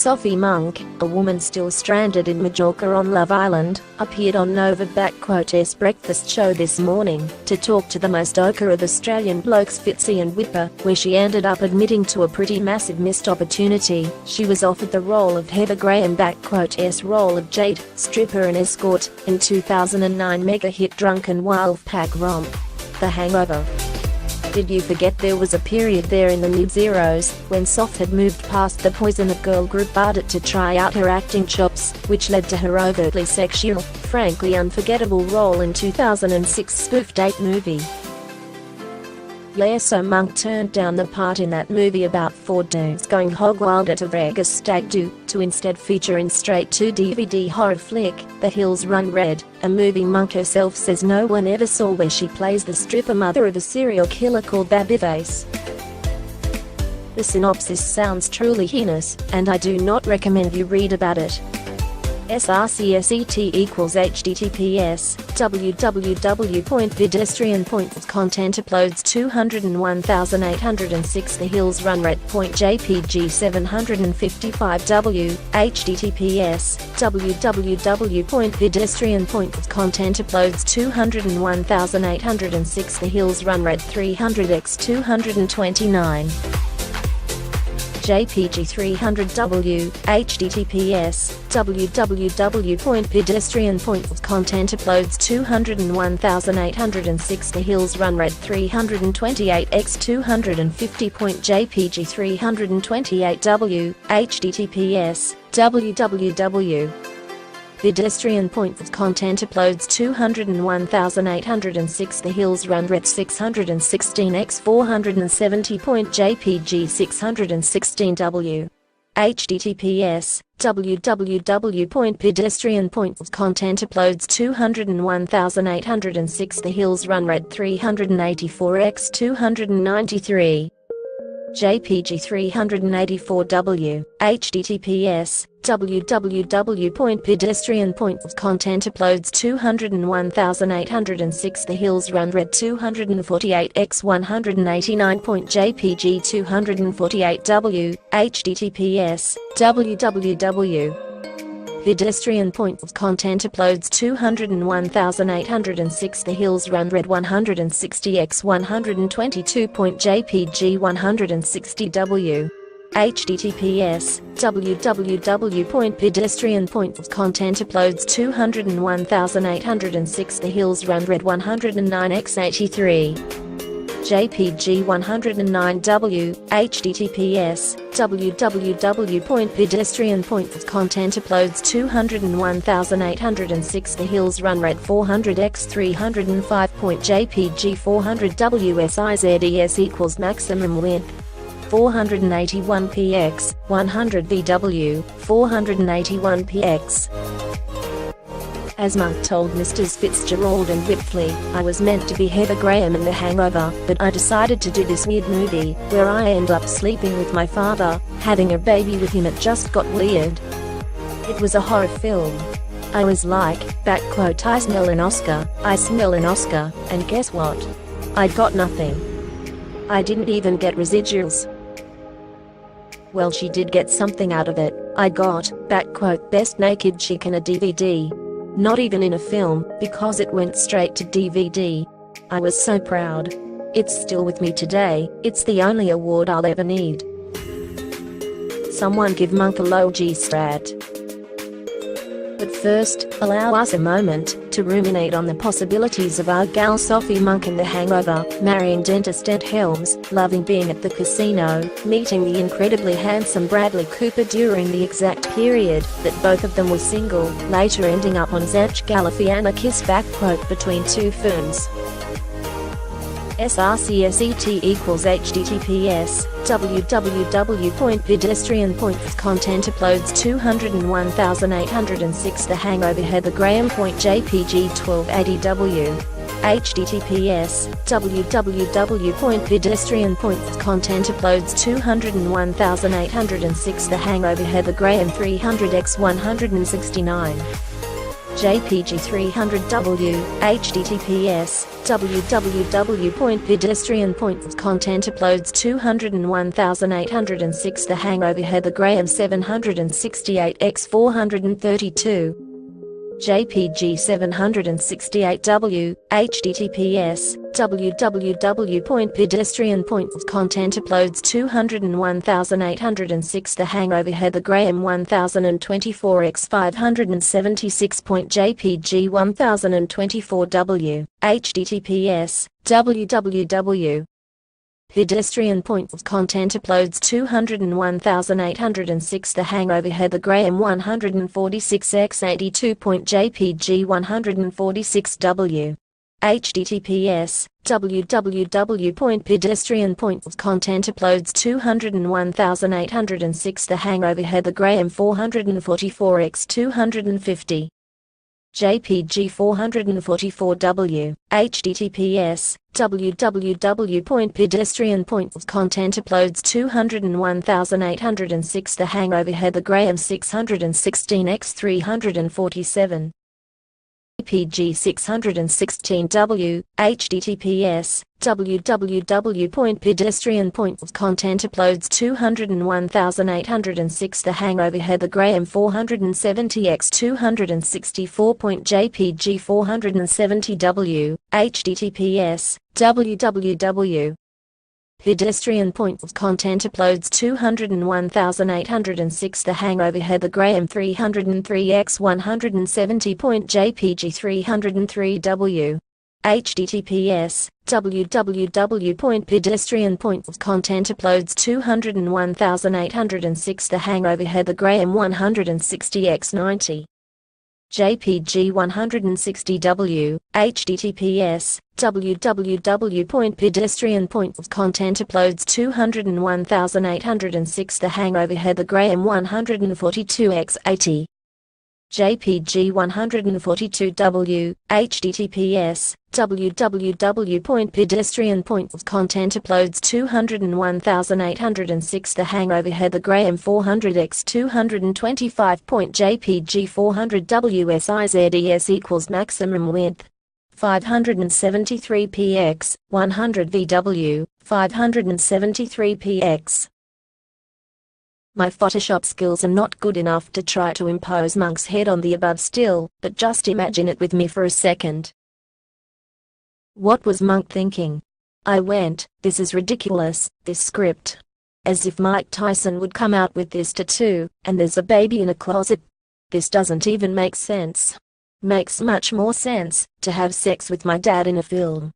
Sophie Monk, a woman still stranded in Majorca on Love Island, appeared on Nova's breakfast show this morning to talk to the most ocker of Australian blokes, Fitzy and Wippa, where she ended up admitting to a pretty massive missed opportunity. She was offered the role of Heather Graham role of Jade, stripper and escort, in 2009 mega hit Drunken wolfpack romp, The Hangover. Did you forget there was a period there in the mid-zeros when Soph had moved past the poison of girl group Bardot to try out her acting chops, which led to her overtly sexual, frankly unforgettable role in 2006 spoof date movie. Yeah, so Monk turned down the part in that movie about 4 dudes going hog wild at a Vegas stag do, to instead feature in straight-to-DVD horror flick, The Hills Run Red, a movie Monk herself says no one ever saw, where she plays the stripper mother of a serial killer called Babyface. The synopsis sounds truly heinous, and I do not recommend you read about it. https://www.pedestrian.content uploads 201,806 The Hills Run Red.jpg 755w https://www.pedestrian.content uploads 201,806 The Hills Run Red 300x 229 JPG 300W, https://www.pedestrian.content uploads 201,806 The Hills Run Red 328x 250.jpg 328W, https://www. Pedestrian.content uploads 201,806 The Hills Run Red 616x 470.jpg 616w. https://www.pedestrian.content uploads 201,806 The Hills Run Red 384x 293. JPG 384W, https://www.pedestrian.content uploads 201,806 The Hills Run Red 248x 189.jpg 248W, https://www. Pedestrian.content uploads 201,806 The Hills Run Red 160x 122.jpg 160w. https://www.pedestrian.content uploads 201,806 The Hills Run Red 109x 83. JPG 109W, https://www.pedestrian.content uploads 201,806 The Hills Run Red 400x 305.jpg 400w SIZES equals maximum length 481px, 100vw, 481px. As Monk told Mrs. Fitzgerald and Whitley, I was meant to be Heather Graham in The Hangover, but I decided to do this weird movie, where I end up sleeping with my father, having a baby with him. It just got weird. It was a horror film. I was like, I smell an Oscar, and guess what? I got nothing. I didn't even get residuals. Well, she did get something out of it. I got, best naked chick in a DVD. Not even in a film, because it went straight to DVD. I was so proud. It's still with me today. It's the only award I'll ever need. Someone give Monk a low G strat. But first, allow us a moment to ruminate on the possibilities of our gal Sophie Monk in The Hangover, marrying dentist Ed Helms, loving being at the casino, meeting the incredibly handsome Bradley Cooper during the exact period that both of them were single, later ending up on Zach Galifianakis kiss between two ferns. srcseth.https://www.pedestrian.content uploads 201,806 The Hangover Heather Graham.jpg 1280w. https://www.pedestrian.content uploads 201,806 The Hangover Heather Graham 300x 169. JPG 300W, https, www.pedestrian.com. Content uploads 201,806. The Hangover Heather Graham 768 x 432. JPG 768W, https, www.pedestrian.com. Content uploads 201,806. The Hangover Heather Graham 1024 x 576. JPG 1024W, https, www. Pedestrian.com. Content uploads 201,806. The Hangover Heather Graham 146 x 82. JPG 146W, https, www.pedestrian.com. Content uploads 201,806. The Hangover Heather Graham 444 x 250. JPG 444W, https, www.pedestrian.com. Content uploads 201,806. The Hangover Heather Graham 616 x 347. JPG 616W, https, www.pedestrian.com. Content uploads 201,806. The Hangover Heather Graham 470 x 264. JPG 470W, https, www. Pedestrian.com. Content uploads 201,806. The Hangover Heather Graham 303 x 170. JPG 303W, https, www.pedestrian.com. Content uploads 201,806. The Hangover Heather Graham 160 x 90. JPG 160W, https, www.pedestrian.com. Content uploads 201,806. The Hangover Heather Graham 142 x 80. JPG 142W, https, www.pedestrian.com. Content uploads 201,806. The Hangover Heather Graham 400 x 225. JPG 400W SIZES equals maximum width 573px, 100VW, 573px. My Photoshop skills are not good enough to try to impose Monk's head on the above still, but just imagine it with me for a second. What was Monk thinking? I went, this is ridiculous, this script. As if Mike Tyson would come out with this tattoo, and there's a baby in a closet. This doesn't even make sense. Makes much more sense to have sex with my dad in a film.